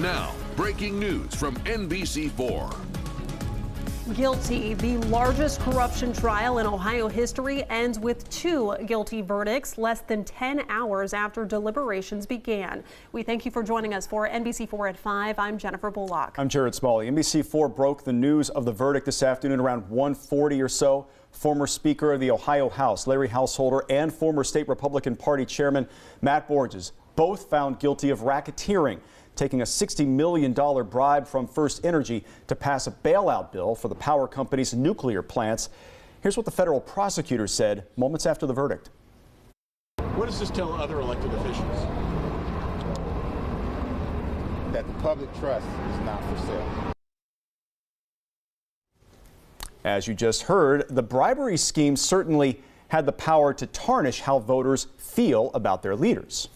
Now, breaking news from NBC4. Guilty. The largest corruption trial in Ohio history ends with 2 guilty verdicts less than 10 hours after deliberations began. We thank you for joining us for NBC4 at 5. I'm Jennifer Bullock. I'm Jared Smalley. NBC4 broke the news of the verdict this afternoon around 1:40 or so. Former Speaker of the Ohio House, Larry Householder, and former state Republican Party Chairman Matt Borges, both found guilty of racketeering, taking a $60 million bribe from First Energy to pass a bailout bill for the power company's nuclear plants. Here's what the federal prosecutor said moments after the verdict. What does this tell other elected officials? That the public trust is not for sale. As you just heard, the bribery scheme certainly had the power to tarnish how voters feel about their leaders.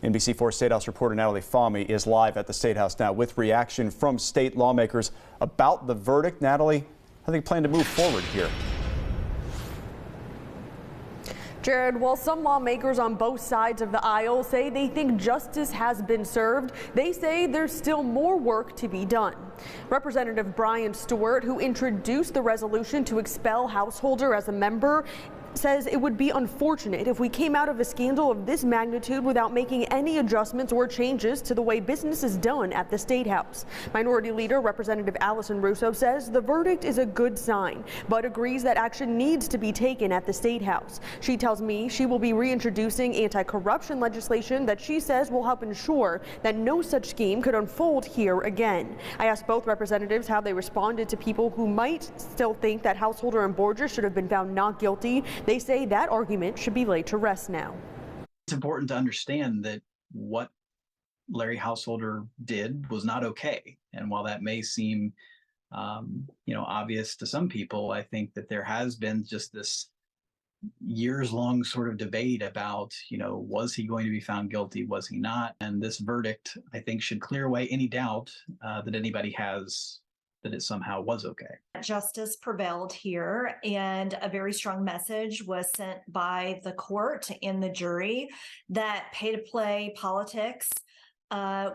NBC4 State House reporter Natalie Fahmy is live at the State House now with reaction from state lawmakers about the verdict. Natalie, how do you plan to move forward here? Jared, while some lawmakers on both sides of the aisle say they think justice has been served, they say there's still more work to be done. Representative Brian Stewart, who introduced the resolution to expel Householder as a member, says it would be unfortunate if we came out of a scandal of this magnitude without making any adjustments or changes to the way business is done at the State House. Minority Leader Representative Allison Russo says the verdict is a good sign, but agrees that action needs to be taken at the State House. She tells me she will be reintroducing anti-corruption legislation that she says will help ensure that no such scheme could unfold here again. I asked both representatives how they responded to people who might still think that Householder and Borges should have been found not guilty. They say that argument should be laid to rest now. It's important to understand that what Larry Householder did was not okay. And while that may seem, obvious to some people, I think that there has been just this years-long sort of debate about, was he going to be found guilty? Was he not? And this verdict, I think, should clear away any doubt that anybody has that it somehow was okay. Justice prevailed here, and a very strong message was sent by the court and the jury that pay-to-play politics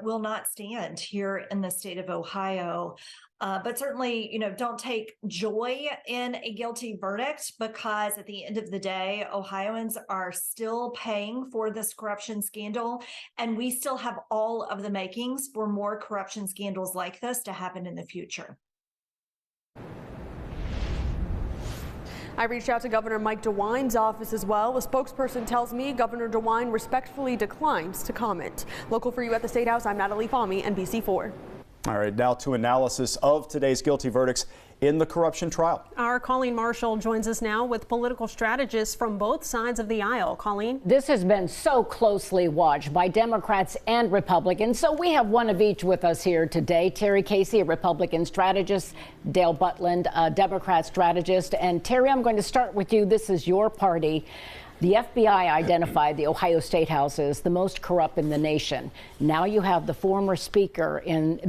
will not stand here in the state of Ohio. But certainly, don't take joy in a guilty verdict, because at the end of the day, Ohioans are still paying for this corruption scandal, and we still have all of the makings for more corruption scandals like this to happen in the future. I reached out to Governor Mike DeWine's office as well. A spokesperson tells me Governor DeWine respectfully declines to comment. Local for you at the State House, I'm Natalie Fahmy, NBC4. All right, now to analysis of today's guilty verdicts in the corruption trial. Our Colleen Marshall joins us now with political strategists from both sides of the aisle. Colleen? This has been so closely watched by Democrats and Republicans, so we have one of each with us here today. Terry Casey, a Republican strategist, Dale Butland, a Democrat strategist. And Terry, I'm going to start with you. This is your party. The FBI identified the Ohio State House as the most corrupt in the nation. Now you have the former speaker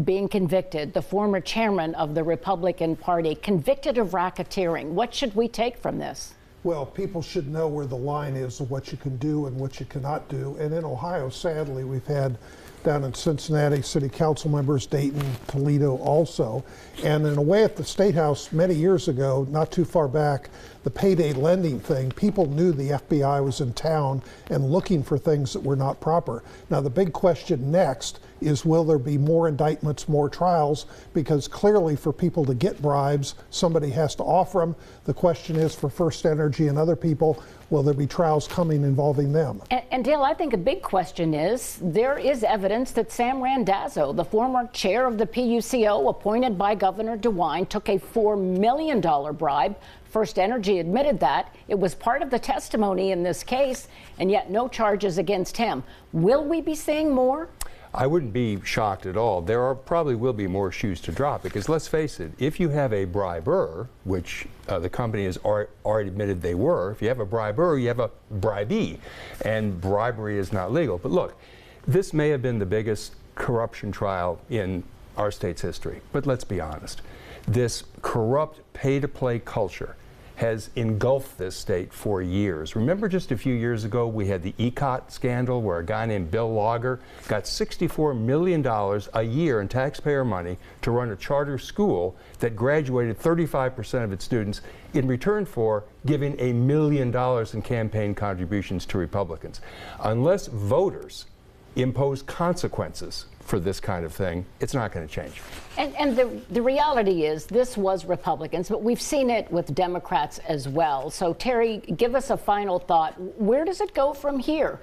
being convicted, the former chairman of the Republican Party, convicted of racketeering. What should we take from this? Well, people should know where the line is of what you can do and what you cannot do. And in Ohio, sadly, we've had down in Cincinnati city council members, Dayton, Toledo also. And in a way at the State House many years ago, not too far back, the payday lending thing, people knew the FBI was in town and looking for things that were not proper. Now the big question next is, will there be more indictments, more trials? Because clearly for people to get bribes, somebody has to offer them. The question is, for First Energy and other people, will there be trials coming involving them? And Dale, I think a big question is, there is evidence that Sam Randazzo, the former chair of the PUCO appointed by Governor DeWine, took a $4 million bribe. First Energy admitted that. It was part of the testimony in this case, and yet no charges against him. Will we be seeing more? I wouldn't be shocked at all. Probably will be more shoes to drop, because let's face it, if you have a briber, which the company has already admitted they were, if you have a briber, you have a bribee, and bribery is not legal. But look, this may have been the biggest corruption trial in our state's history, but let's be honest. This corrupt pay-to-play culture has engulfed this state for years. Remember just a few years ago we had the ECOT scandal where a guy named Bill Lager got $64 million a year in taxpayer money to run a charter school that graduated 35% of its students in return for giving $1 million in campaign contributions to Republicans. Unless voters impose consequences for this kind of thing, it's not going to change. And the reality is this was Republicans, but we've seen it with Democrats as well. So Terry, give us a final thought. Where does it go from here?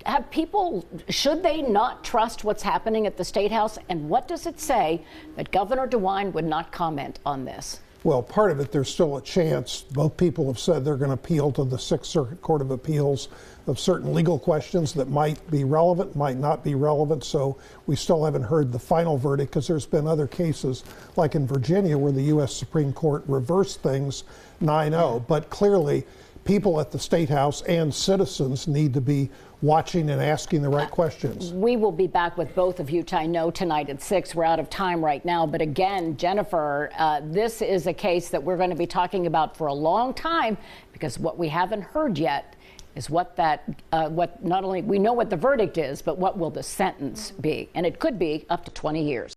Have people, should they not trust what's happening at the State House? And what does it say that Governor DeWine would not comment on this? Well, part of it, there's still a chance. Both people have said they're going to appeal to the Sixth Circuit Court of Appeals of certain legal questions that might be relevant, might not be relevant. So we still haven't heard the final verdict because there's been other cases like in Virginia where the U.S. Supreme Court reversed things 9-0. But clearly, people at the State House and citizens need to be watching and asking the right questions. We will be back with both of you, I know, tonight at 6. We're out of time right now. But again, Jennifer, this is a case that we're going to be talking about for a long time because what we haven't heard yet is what not only we know what the verdict is, but what will the sentence be? And it could be up to 20 years.